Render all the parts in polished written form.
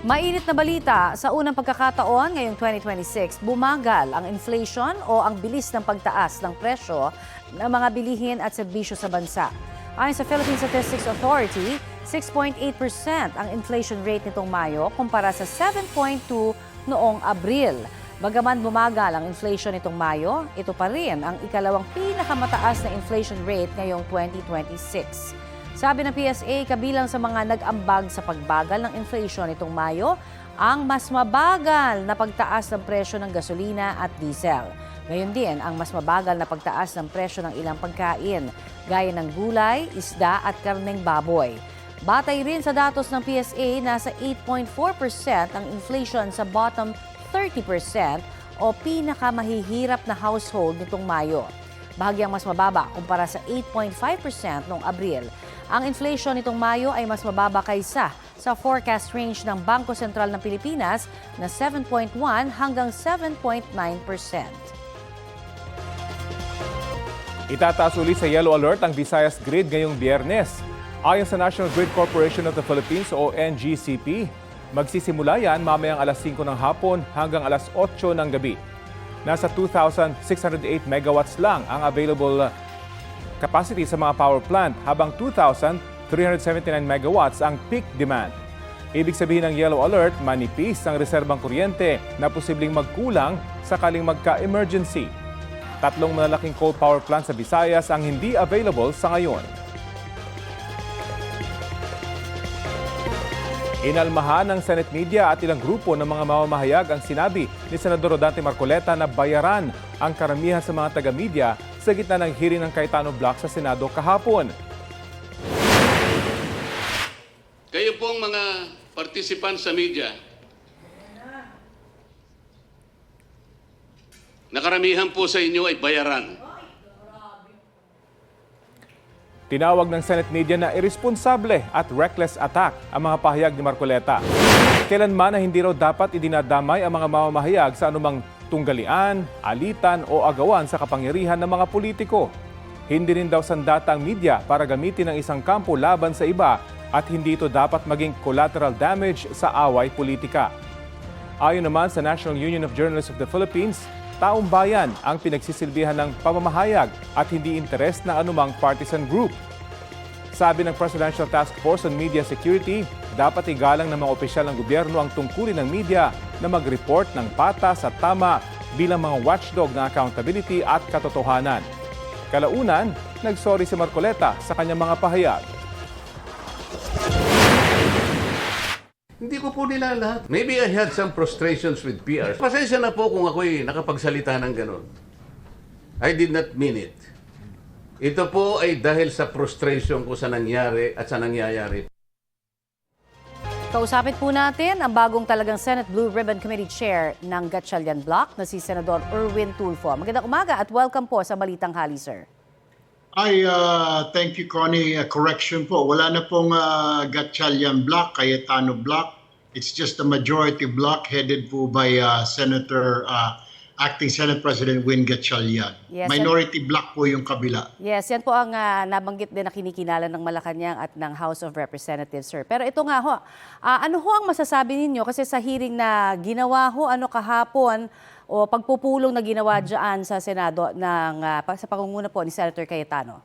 Mainit na balita, sa unang pagkakataon ngayong 2026, bumagal ang inflation o ang bilis ng pagtaas ng presyo ng mga bilihin at serbisyo sa bansa. Ayon sa Philippine Statistics Authority, 6.8% ang inflation rate nitong Mayo kumpara sa 7.2 noong Abril. Bagaman bumagal ang inflation nitong Mayo, ito pa rin ang ikalawang pinakamataas na inflation rate ngayong 2026. Sabi ng PSA, kabilang sa mga nag-ambag sa pagbagal ng inflation nitong Mayo, ang mas mabagal na pagtaas ng presyo ng gasolina at diesel. Ngayon din ang mas mabagal na pagtaas ng presyo ng ilang pagkain, gaya ng gulay, isda at karneng baboy. Batay rin sa datos ng PSA, nasa 8.4% ang inflation sa bottom 30% o pinakamahihirap na household nitong Mayo. Bahagyang mas mababa kumpara sa 8.5% noong Abril. Ang inflation nitong Mayo ay mas mababa kaysa sa forecast range ng Bangko Sentral ng Pilipinas na 7.1 hanggang 7.9%. Itataas ulit sa yellow alert ang Visayas Grid ngayong Biyernes. Ayon sa National Grid Corporation of the Philippines o NGCP, magsisimula yan mamayang alas 5 ng hapon hanggang alas 8 ng gabi. Nasa 2,608 megawatts lang ang available capacity sa mga power plant habang 2,379 megawatts ang peak demand. Ibig sabihin ng yellow alert, manipis ang reserbang kuryente na posibleng magkulang sakaling magka-emergency. 3 malalaking coal power plants sa Visayas ang hindi available sa ngayon. Inalmahan ng Senate media at ilang grupo ng mga mamamahayag ang sinabi ni Senador Rodante Marcoleta na bayaran ang karamihan sa mga taga-media sa gitna ng hearing ng Cayetano Block sa Senado kahapon. Kayo pong mga participant sa media, nakaramihan po sa inyo ay bayaran. Tinawag ng Senate media na irresponsable at reckless attack ang mga pahayag ni Marcoleta. Kailanman na hindi raw dapat idinadamay ang mga mamamahayag sa anumang tunggalian, alitan o agawan sa kapangyarihan ng mga politiko. Hindi rin daw sandata ang media para gamitin ang isang kampo laban sa iba at hindi ito dapat maging collateral damage sa away politika. Ayon naman sa National Union of Journalists of the Philippines, taong bayan ang pinagsisilbihan ng pamamahayag at hindi interes ng anumang partisan group. Sabi ng Presidential Task Force on Media Security, dapat igalang ng mga opisyal ng gobyerno ang tungkulin ng media na mag-report ng patas at tama bilang mga watchdog ng accountability at katotohanan. Kalaunan, nagsorry si Marcoleta sa kanyang mga pahayag. Hindi ko po nila lahat. Maybe I had some frustrations with PR. Pasensya na po kung ako'y nakapagsalita ng ganun. I did not mean it. Ito po ay dahil sa frustration ko sa nangyari at sa nangyayari. Kausapin po natin ang bagong talagang Senate Blue Ribbon Committee Chair ng Gatchalian Block na si Senador Erwin Tulfo. Magandang umaga at welcome po sa Balitang Hali, sir. Thank you, Connie. Correction po. Wala na pong Gatchalian Block, Cayetano Block. It's just a majority block headed po by Acting Senate President Win Gatchalian. Yes, minority block po yung kabila. Yes, yan po ang nabanggit din na kinikilala ng Malacanang at ng House of Representatives, sir. Pero ito nga ho, ano ho ang masasabi ninyo? Kasi sa hearing na ginawa ho kahapon, o pagpupulong na ginawa dyan sa Senado sa pangunguna po ni Senator Cayetano?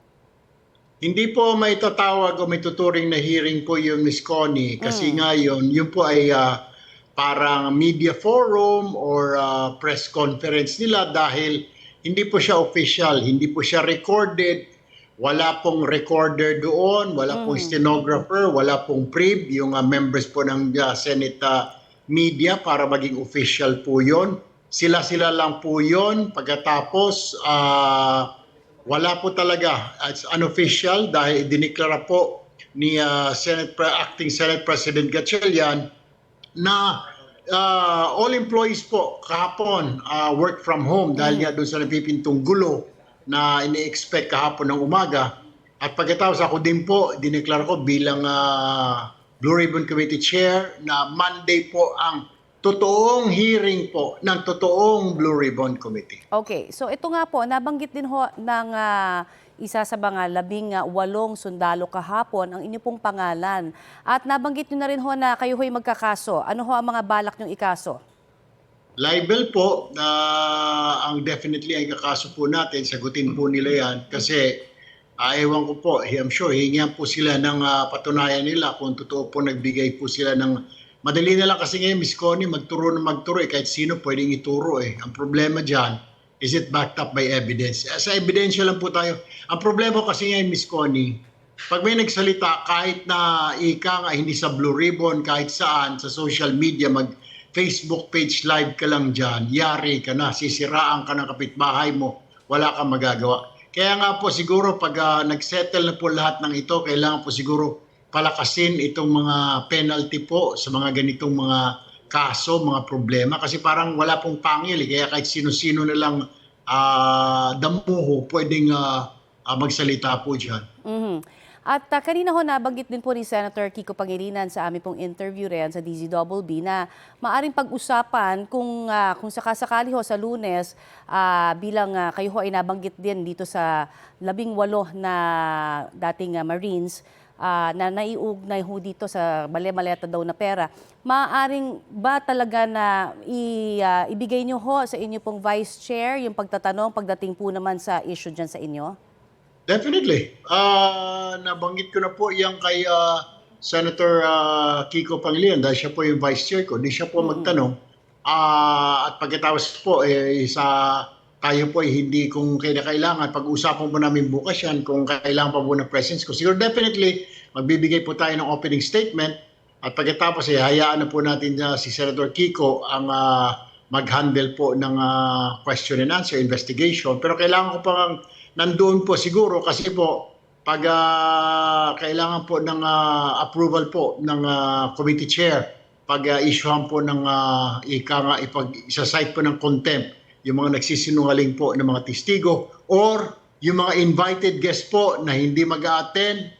Hindi po may tatawag o may tuturing na hearing po yung Ms. Connie kasi nga yun po ay parang media forum or press conference nila dahil hindi po siya official, hindi po siya recorded, wala pong recorder doon, wala pong stenographer, wala pong prib, yung members po ng Senate media para maging official po yun. Sila-sila lang po yun. Pagkatapos, wala po talaga. It's unofficial dahil diniklara po ni Acting Senate President Gatchalian na all employees po kahapon work from home dahil nga doon sa napipintong gulo na ini-expect kahapon ng umaga. At pagkatapos ako din po, diniklara ko bilang Blue Ribbon Committee Chair na Monday po ang totoong hearing po ng totoong Blue Ribbon Committee. Okay, so ito nga po, nabanggit din ho ng isa sa mga 18 sundalo kahapon ang inyo pong pangalan. At nabanggit nyo na rin ho na kayo ho'y magkakaso. Ano ho ang mga balak nyong ikaso? Libel po, na ang definitely ang kakaso po natin, sagutin po nila yan kasi ewan ko po, I'm sure, hingihan po sila ng patunayan nila kung totoo po nagbigay po sila ng. Madali na lang kasi ngayon, Ms. Connie, magturo na magturo kahit sino pwedeng ituro Ang problema dyan, is it backed up by evidence? Sa ebidensya lang po tayo. Ang problema kasi ngayon, Ms. Connie, pag may nagsalita, kahit na hindi sa Blue Ribbon, kahit saan, sa social media, mag-Facebook page live ka lang dyan, yari ka na, sisiraan ka ng kapitbahay mo, wala kang magagawa. Kaya nga po siguro pag nagsettle na po lahat ng ito, kailangan po siguro palakasin itong mga penalty po sa mga ganitong mga kaso, mga problema. Kasi parang wala pong pangil. Kaya kahit sino-sino na lang damuho pwedeng magsalita po dyan. Mhm. At kanina ho nabanggit din po ni Senator Kiko Pangilinan sa aming pong interview rin sa DZBB na maaring pag-usapan kung sakasakali ho sa Lunes bilang kayo ho ay nabanggit din dito sa 18 na dating Marines na naiugnay ho dito sa mali-maleta daw na pera, maaaring ba talaga na ibigay nyo ho sa inyo pong Vice Chair yung pagtatanong pagdating po naman sa issue dyan sa inyo? Definitely. Nabanggit ko na po yung kay Senator Kiko Pangilinan dahil siya po yung Vice Chair ko. Di siya po magtanong. At pagkatapos po, tayo po hindi kung kailangan, pag-usapan po namin bukas yan kung kailangan pa po ng presence ko. Siguro definitely, magbibigay po tayo ng opening statement at pagkatapos hayaan na po natin si Senator Kiko ang mag-handle po ng question and answer, investigation. Pero kailangan ko pang nandoon po siguro kasi po pag kailangan po ng approval po ng committee chair, pag-issuehan po ng ipag-isa-cite po ng contempt yung mga nagsisinungaling po ng mga testigo or yung mga invited guest po na hindi mag-a-attend,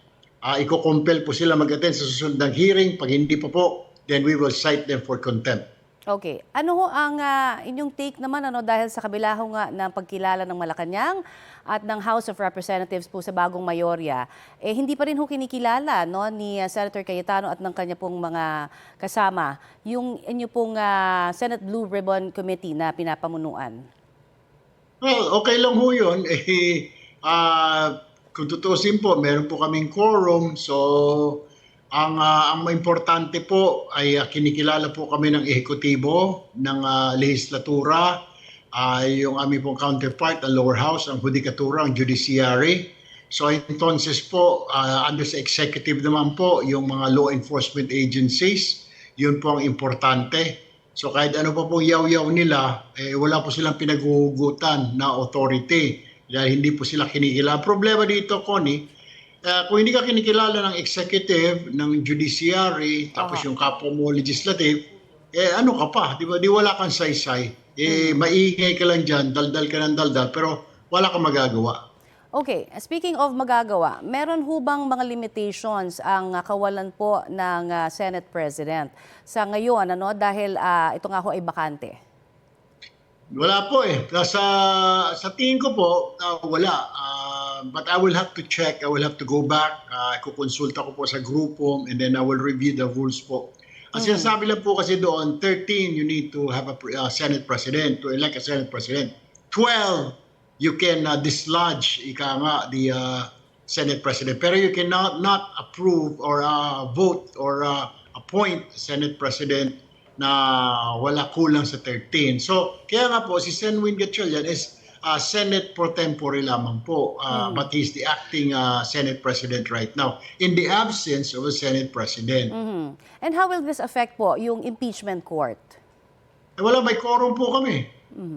iko-compel po sila mag-attend sa susunod ng hearing. Pag hindi po, then we will cite them for contempt. Okay. Ano ho ang inyong take naman dahil sa kabila ho nga ng pagkilala ng Malacanang at ng House of Representatives po sa bagong mayorya, hindi pa rin ho kinikilala ni Senator Cayetano at ng kanya pong mga kasama yung inyo pong Senate Blue Ribbon Committee na pinapamunuan? Well, okay lang ho yun. Kung tutusin po, meron po kaming quorum. So, ang importante po ay kinikilala po kami ng ehekutibo, ng legislatura, yung aming pong counterpart, ang lower house, ang judikatura, ang judiciary. So entonces po, under sa executive naman po, yung mga law enforcement agencies, yun po ang importante. So kahit ano pa pong yaw-yaw nila, wala po silang pinaghuhugutan na authority dahil hindi po sila kinikilala. Problema dito, Connie, kung hindi ka kinikilala ng executive, ng judiciary, tapos yung kapwa mo legislative, ano ka pa, di ba? Di wala kang saysay. Maingay ka lang dyan, daldal ka ng daldal, pero wala kang magagawa. Okay, speaking of magagawa, meron ho bang mga limitations ang kawalan po ng Senate President sa ngayon, dahil ito nga ho ay bakante? Wala po sa tingin ko po, wala. But I will have to check, I will have to go back, kukonsulta ko po sa grupo, and then I will review the rules po. Ang sinasabi lang po kasi doon, 13, you need to have a Senate President, to elect a Senate President. 12, you can dislodge, the Senate President. Pero you cannot not approve or vote or appoint Senate President na wala kulang sa 13. So, kaya nga po, si Sen. Win Gatchalian is Senate pro tempore lamang po, but he's the acting Senate President right now in the absence of a Senate President. And how will this affect po yung impeachment court? Wala, may quorum po kami.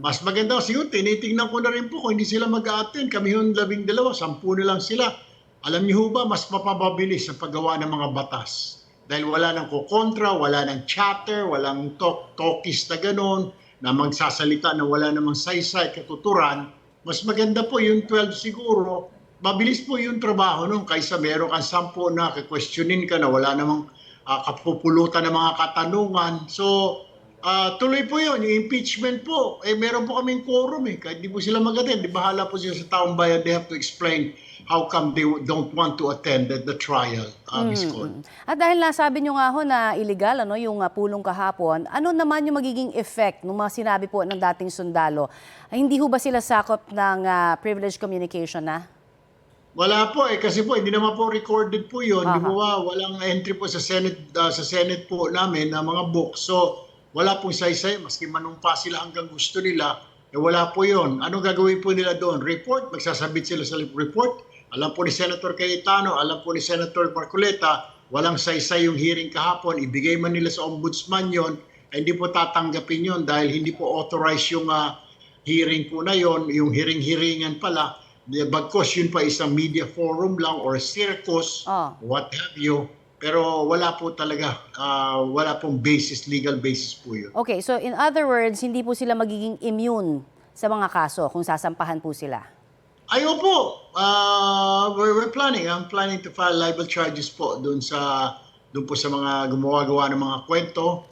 Mas maganda siguro, tinitingnan ko na rin po kung hindi sila mag-a-attend. Kami yung 12, 10 na lang sila. Alam niyo ba, mas mapapabilis ang paggawa ng mga batas. Dahil wala nang kukontra, wala nang chatter, walang talkies na gano'n, na magsasalita na wala namang saysay, katuturan. Mas maganda po yung 12 siguro. Mabilis po yung trabaho nung kaysa meron kang 10 na questionin ka na wala namang kapupulutan ng mga katanungan. So, Tuloy po yun, yung impeachment po. Meron po kaming quorum Kahit di po sila mag-attend, di bahala po sila sa taong bayan. They have to explain how come they don't want to attend the trial, Ms. Con. At dahil nasabi nyo nga ho na illegal yung pulong kahapon, ano naman yung magiging effect ng mga sinabi po ng dating sundalo? Hindi ho ba sila sakop ng privileged communication na? Wala po kasi po hindi naman po recorded po 'yon. Di ba walang entry po sa Senate po namin na mga book. So wala pong saysay maski manumpa sila hanggang gusto nila, wala po 'yon. Ano gagawin po nila doon? Report, magsasabit sila sa report. Alam po ni Senator Cayetano, alam po ni Senator Marcoleta, walang saysay yung hearing kahapon. Ibigay man nila sa ombudsman 'yon, hindi po tatanggapin 'yon dahil hindi po authorized yung hearing po na 'yon, yung hearing-hearingan pala. Bagkos yun pa isang media forum lang or circus, what have you. Pero wala po talaga, wala pong basis, legal basis po yun. Okay, so in other words, hindi po sila magiging immune sa mga kaso kung sasampahan po sila? Ayaw po. We're planning. I'm planning to file libel charges po doon po sa mga gumawa-gawa ng mga kwento.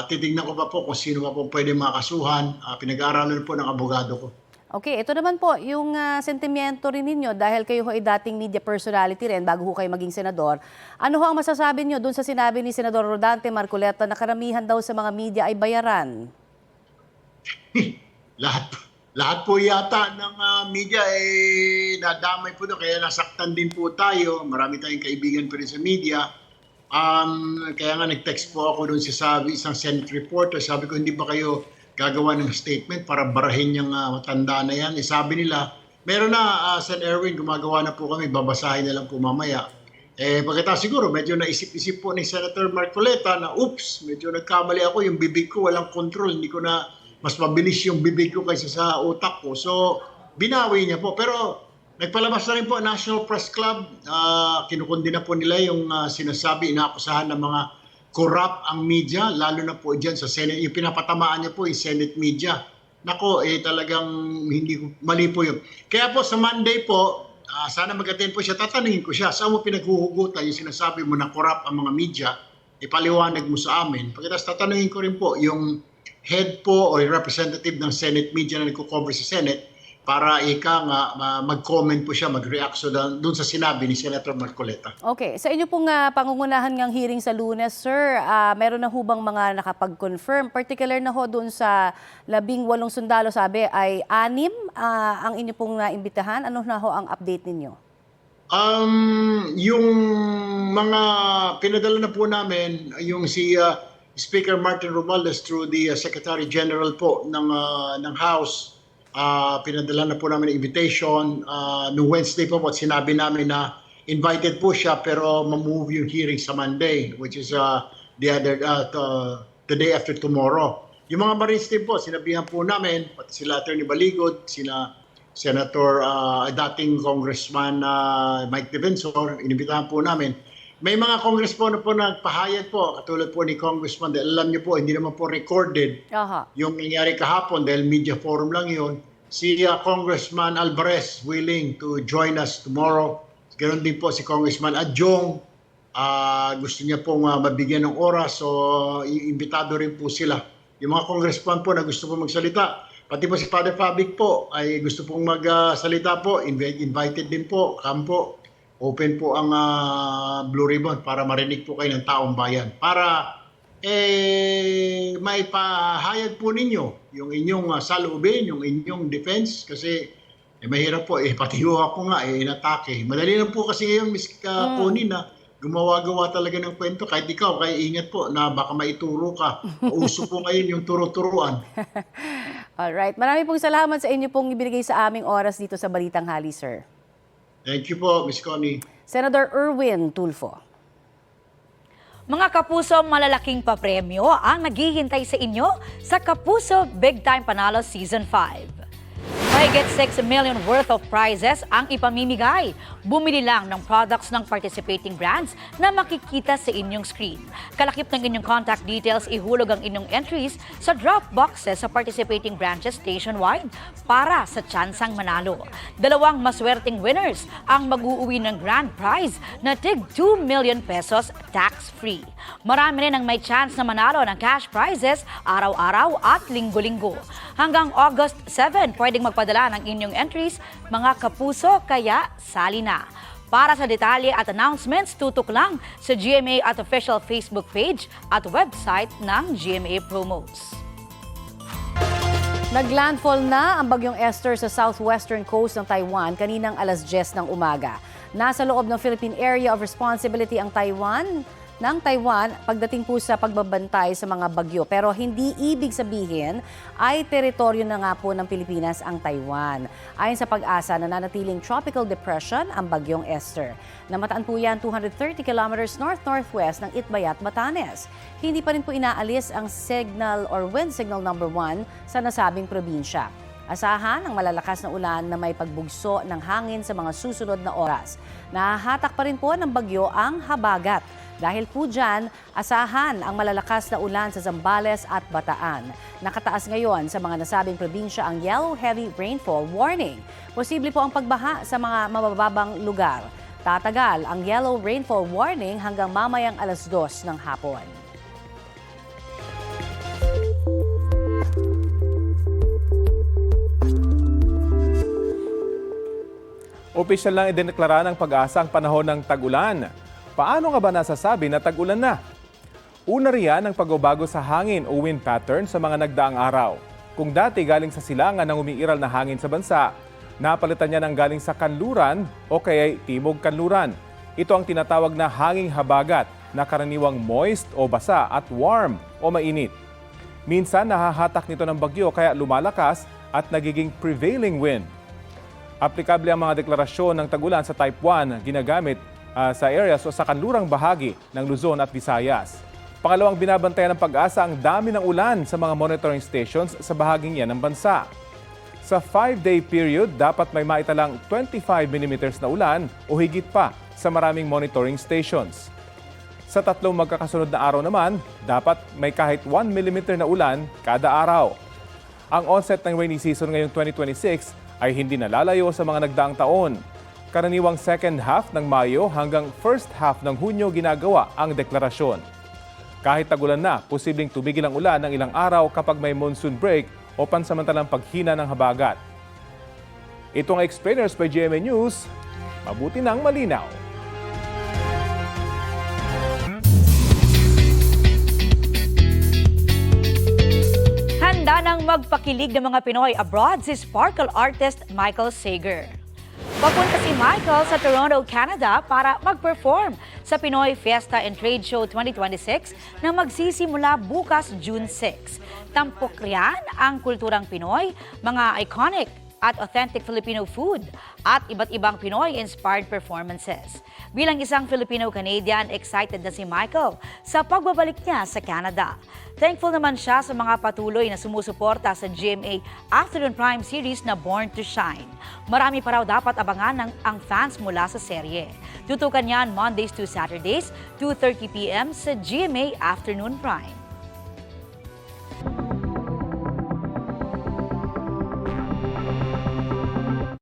Titignan ko pa po kung sino pa po pwede makasuhan. Pinag-aaralan po ng abogado ko. Okay, ito naman po, yung sentimiento rin ninyo dahil kayo ay dating media personality rin bago ho kayo maging senador. Ano ho ang masasabi nyo dun sa sinabi ni Senador Rodante Marcoleta na karamihan daw sa mga media ay bayaran? Lahat po yata ng media nadamay po doon. Kaya nasaktan din po tayo. Marami tayong kaibigan pa rin sa media. Kaya nga nag-text po ako doon sa isang Senate reporter. Sabi ko, hindi ba kayo gagawa ng statement para barahin yung matanda na yan? Sabi nila, meron na, Sen. Erwin, gumagawa na po kami, babasahin na lang po mamaya. Pagkatapos siguro, medyo naisip-isip po ni Senator Marcoleta na, oops, medyo nagkamali ako, yung bibig ko walang control, hindi ko na, mas mabilis yung bibig ko kaysa sa utak ko. So, binawi niya po. Pero, nagpalabas na rin po National Press Club, kinukundi na po nila yung sinasabi, inaakusahan ng mga corrupt ang media, lalo na po dyan sa Senate. Yung pinapatamaan niya po yung Senate media. Nako, talagang mali po yun. Kaya po sa Monday po, sana mag-attend po siya, tatanungin ko siya, saan mo pinaghuhugutan yung sinasabi mo na corrupt ang mga media, ipaliwanag mo sa amin. Pagkatapos tatanungin ko rin po yung head po o yung representative ng Senate media na nagko-cover sa Senate para mag-comment po siya, mag-react doon sa sinabi ni Senator Marcoleta. Okay. Sa inyo pong pangungunahan ng hearing sa Lunes, sir, meron na ho bang mga nakapag-confirm? Particular na ho doon sa 18 sundalo, sabi, ay 6 ang inyo pong naimbitahan. Ano na ho ang update ninyo? Yung mga pinadala na po namin, yung si Speaker Martin Romualdez through the Secretary General po ng House, pinadala na po namin invitation. Noong Wednesday po, sinabi namin na invited po siya pero ma-move yung hearing sa Monday, which is the day after tomorrow. Yung mga Marines din po, sinabihan po namin, pati sila Attorney Baligod, sina Senator, dating Congressman Mike Defensor, inibitahan po namin. May mga congressman po nagpahayag po, katulad po ni Congressman, dahil alam niyo po, hindi naman po recorded yung nangyari kahapon dahil media forum lang yun. Si Congressman Alvarez willing to join us tomorrow. Ganoon din po si Congressman Adjong. Gusto niya pong mabigyan ng oras, so iimbitado rin po sila. Yung mga congressman po na gusto po magsalita, pati po si Father Fabic po ay gusto pong magsalita po, invited din po, kampo. Open po ang Blue Ribbon para marinig po kayo ng taong bayan. Para may pahayag po ninyo yung inyong saloobin, yung inyong defense. Kasi mahirap po, pati ako nga, inatake. Madali lang po kasi ngayon, Ms. Connie, na gumawa-gawa talaga ng kwento. Kahit ikaw, kaya ingat po na baka maituro ka. Uso po ngayon yung turo-turuan. Alright. Maraming pong salamat sa inyo pong ibinigay sa aming oras dito sa Balitang Hali, sir. Thank you po, Ms. Connie. Senator Erwin Tulfo. Mga kapuso, malalaking papremyo ang naghihintay sa inyo sa Kapuso Big Time Panalo Season 5. Mahigit 6 million worth of prizes ang ipamimigay. Bumili lang ng products ng participating brands na makikita sa inyong screen. Kalakip ng inyong contact details, ihulog ang inyong entries sa drop boxes sa participating branches nationwide para sa tsansang manalo. 2 maswerteng winners ang mag-uuwi ng grand prize na tig 2 million pesos tax-free. Marami rin ang may chance na manalo ng cash prizes araw-araw at linggo-linggo. Hanggang August 7, pwedeng magpadala ng inyong entries, mga kapuso, kaya sali na. Para sa detalye at announcements, tutok lang sa GMA at official Facebook page at website ng GMA Promos. Naglandfall na ang bagyong Esther sa southwestern coast ng Taiwan kaninang alas 10 ng umaga. Nasa loob ng Philippine Area of Responsibility ang Taiwan pagdating po sa pagbabantay sa mga bagyo. Pero hindi ibig sabihin ay teritoryo na nga po ng Pilipinas ang Taiwan. Ayon sa Pag-asa, nananatiling tropical depression ang bagyong Esther. Namataan po yan 230 kilometers north-northwest ng Itbayat, Batanes. Hindi pa rin po inaalis ang signal or wind signal number 1 sa nasabing probinsya. Asahan ang malalakas na ulan na may pagbugso ng hangin sa mga susunod na oras. Nahahatak pa rin po ng bagyo ang habagat. Dahil po dyan, asahan ang malalakas na ulan sa Zambales at Bataan. Nakataas ngayon sa mga nasabing probinsya ang Yellow Heavy Rainfall Warning. Posible po ang pagbaha sa mga mabababang lugar. Tatagal ang Yellow Rainfall Warning hanggang mamayang alas 2 ng hapon. Opisyal lang idineklara ng Pag-asa ang panahon ng tag-ulan. Paano nga ba nasasabi na tag-ulan na? Una riyan ang pagbabago sa hangin o wind pattern sa mga nagdaang araw. Kung dati galing sa silangan ng umiiral na hangin sa bansa, napalitan niya ng galing sa kanluran o kaya timog kanluran. Ito ang tinatawag na hanging habagat na karaniwang moist o basa at warm o mainit. Minsan nahahatak nito ng bagyo kaya lumalakas at nagiging prevailing wind. Aplikable ang mga deklarasyon ng tag-ulan sa Type 1 ginagamit sa areas o sa kanlurang bahagi ng Luzon at Visayas. Pangalawang binabantayan ng Pag-asa ang dami ng ulan sa mga monitoring stations sa bahaging yan ng bansa. Sa 5-day period, dapat may maitalang 25 mm na ulan o higit pa sa maraming monitoring stations. Sa 3 magkakasunod na araw naman, dapat may kahit 1 mm na ulan kada araw. Ang onset ng rainy season ngayong 2026 ay hindi nalalayo sa mga nagdaang taon. Karaniwang second half ng Mayo hanggang first half ng Hunyo ginagawa ang deklarasyon. Kahit tagulan na, posibleng tumigil ang ulan ng ilang araw kapag may monsoon break o pansamantalang paghina ng habagat. Ito ang Explainers by GMA News. Mabuti nang malinaw. Handa nang magpakilig ng mga Pinoy abroad si sparkle artist Michael Sager. Papunta si Michael sa Toronto, Canada para mag-perform sa Pinoy Fiesta and Trade Show 2026 na magsisimula bukas June 6. Tampok riyan ang kulturang Pinoy, mga iconic at authentic Filipino food at iba't ibang Pinoy-inspired performances. Bilang isang Filipino-Canadian, excited na si Michael sa pagbabalik niya sa Canada. Thankful naman siya sa mga patuloy na sumusuporta sa GMA Afternoon Prime series na Born to Shine. Marami pa raw dapat abangan ng ang fans mula sa serye. Tutukan yan Mondays to Saturdays, 2:30 p.m. sa GMA Afternoon Prime.